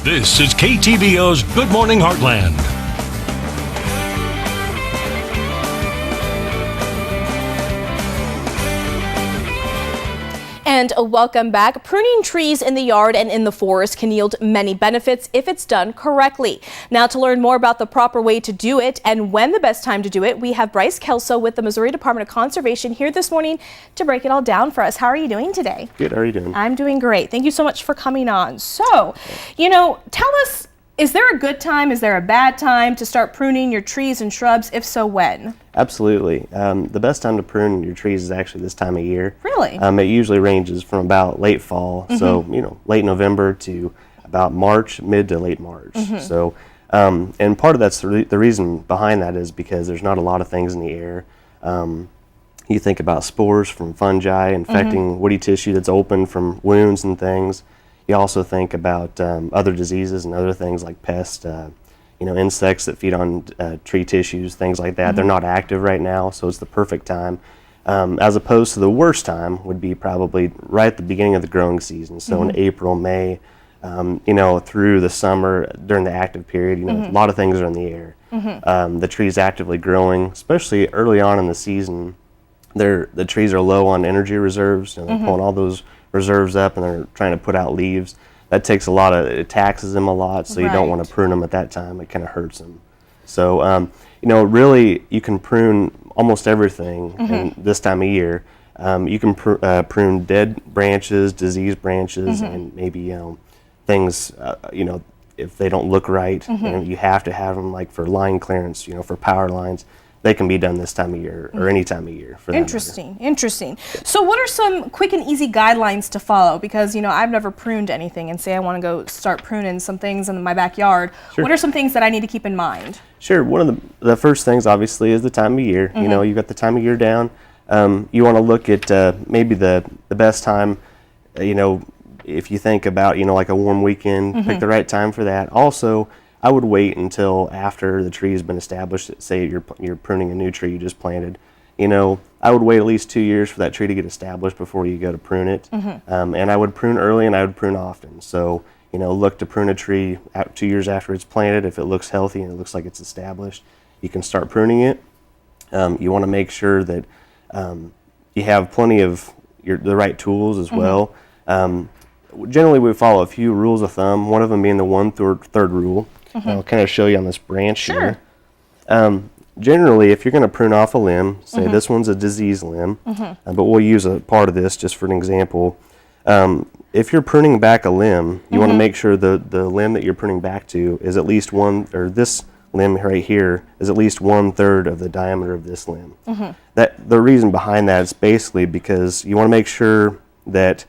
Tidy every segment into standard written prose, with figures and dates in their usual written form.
This is KTVO's Good Morning Heartland. And welcome back. Pruning trees in the yard and in the forest can yield many benefits if it's done correctly. Now, to learn more about the proper way to do it and when the best time to do it, we have Bryce Kelso with the Missouri Department of Conservation here this morning to break it all down for us. How are you doing today? Good. How are you doing? I'm doing great. Thank you so much for coming on. So, tell us, is there a good time? Is there a bad time to start pruning your trees and shrubs? If so, when? Absolutely. The best time to prune your trees is actually this time of year. Really? It usually ranges from about late fall, so late November to about March, mid to late March. So, and part of that's the reason behind that is because there's not a lot of things in the air. You think about spores from fungi infecting woody tissue that's open from wounds and things. You also think about other diseases and other things like pests, insects that feed on tree tissues, things like that. They're not active right now, so it's the perfect time. As opposed to the worst time would be probably right at the beginning of the growing season. So in April, May, through the summer, during the active period, a lot of things are in the air. The tree's actively growing, especially early on in the season. The trees are low on energy reserves, and they're pulling all those reserves up and they're trying to put out leaves. That takes it taxes them a lot, so you don't want to prune them at that time. It kind of hurts them. So, really you can prune almost everything in this time of year. You can prune dead branches, diseased branches, and maybe, things, if they don't look right, you have to have them like for line clearance, for power lines. They can be done this time of year or any time of year for that matter. Interesting. So what are some quick and easy guidelines to follow? Because, I've never pruned anything and say I want to go start pruning some things in my backyard. Sure. What are some things that I need to keep in mind? Sure. One of the first things obviously is the time of year. You've got the time of year down. You want to look at maybe the best time, if you think about, like a warm weekend, pick the right time for that. Also, I would wait until after the tree has been established. Say you're pruning a new tree you just planted. I would wait at least 2 years for that tree to get established before you go to prune it. And I would prune early and I would prune often. So, look to prune a tree 2 years after it's planted. If it looks healthy and it looks like it's established, you can start pruning it. You want to make sure that you have plenty of the right tools as well. Generally, we follow a few rules of thumb, one of them being the 1/3 rule. I'll kind of show you on this branch here. Generally, if you're going to prune off a limb, say this one's a diseased limb, but we'll use a part of this just for an example. If you're pruning back a limb, you want to make sure the limb that you're pruning back to is at least this limb right here is at least 1/3 of the diameter of this limb. The reason behind that is basically because you want to make sure that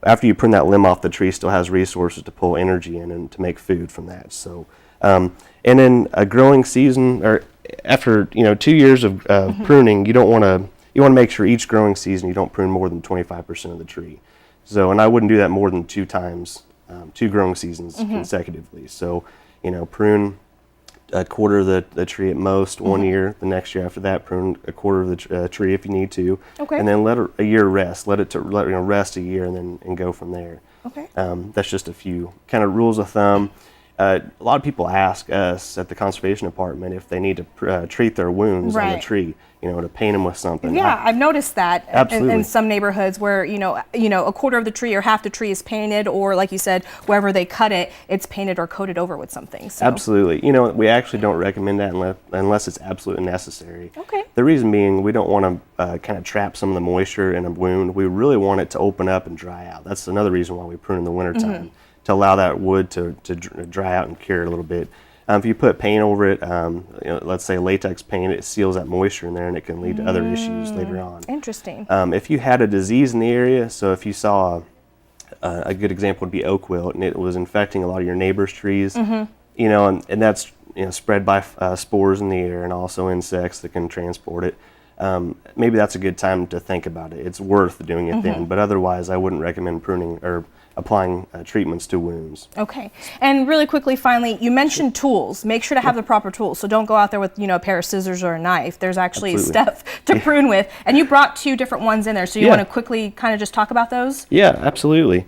after you prune that limb off, the tree still has resources to pull energy in and to make food from that. So, and in a growing season, or after 2 years of pruning, you want to make sure each growing season you don't prune more than 25% of the tree. So, and I wouldn't do that more than 2 times, 2 growing seasons consecutively. So, prune a quarter of the tree at most 1 year. The next year after that, prune a quarter of the tree if you need to, and then let a year rest. Let it rest a year and go from there. That's just a few kind of rules of thumb. A lot of people ask us at the conservation department if they need to treat their wounds on the tree, to paint them with something. Yeah, I've noticed that in some neighborhoods where a quarter of the tree or half the tree is painted, or like you said, wherever they cut it, it's painted or coated over with something. So. Absolutely. We actually don't recommend that unless it's absolutely necessary. Okay. The reason being, we don't want to kind of trap some of the moisture in a wound. We really want it to open up and dry out. That's another reason why we prune in the wintertime, to allow that wood to dry out and cure it a little bit. If you put paint over it, let's say latex paint, it seals that moisture in there and it can lead to other issues later on. Interesting. If you had a disease in the area, so if you saw a good example would be oak wilt and it was infecting a lot of your neighbor's trees, and that's spread by spores in the air and also insects that can transport it. Maybe that's a good time to think about it. It's worth doing it then, but otherwise I wouldn't recommend pruning or applying treatments to wounds. Okay. And really quickly, finally, you mentioned tools. Make sure to have the proper tools. So don't go out there with, a pair of scissors or a knife. There's actually stuff to prune with. And you brought 2 different ones in there. So you want to quickly kind of just talk about those? Yeah, absolutely.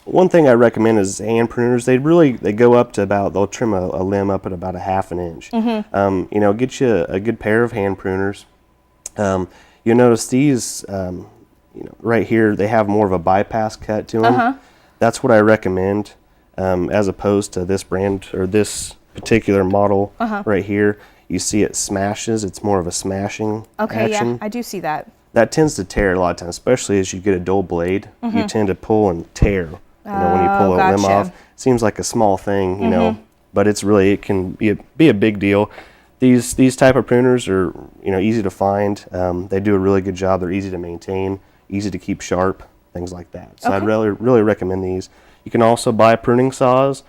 One thing I recommend is hand pruners. They go up to about, they'll trim a limb up at about a half an inch. You know, get you a good pair of hand pruners. You'll notice these, you know, right here, they have more of a bypass cut to them. That's what I recommend, as opposed to this brand or this particular model right here. You see it smashes. It's more of a smashing action. Yeah, I do see that. That tends to tear a lot of times, especially as you get a dull blade. You tend to pull and tear. You know, when you pull a limb off, seems like a small thing, you know, but it's really, it can be a big deal. These type of pruners are, you know, easy to find. They do a really good job. They're easy to maintain, easy to keep sharp, things like that. So I'd really recommend these. You can also buy pruning saws.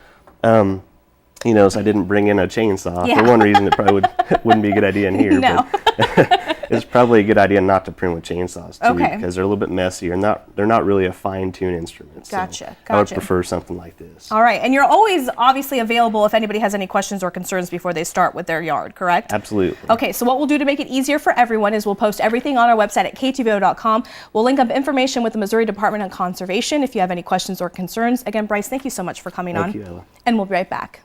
You know, so I didn't bring in a chainsaw. For one reason, it probably wouldn't be a good idea in here. No. But it's probably a good idea not to prune with chainsaws too, because they're a little bit messier and they're not really a fine-tuned instrument. Gotcha. I would prefer something like this. All right, and you're always obviously available if anybody has any questions or concerns before they start with their yard, correct? Absolutely. Okay, so what we'll do to make it easier for everyone is we'll post everything on our website at ktvo.com. We'll link up information with the Missouri Department of Conservation if you have any questions or concerns. Again, Bryce, thank you so much for coming on. Thank you, Ella. And we'll be right back.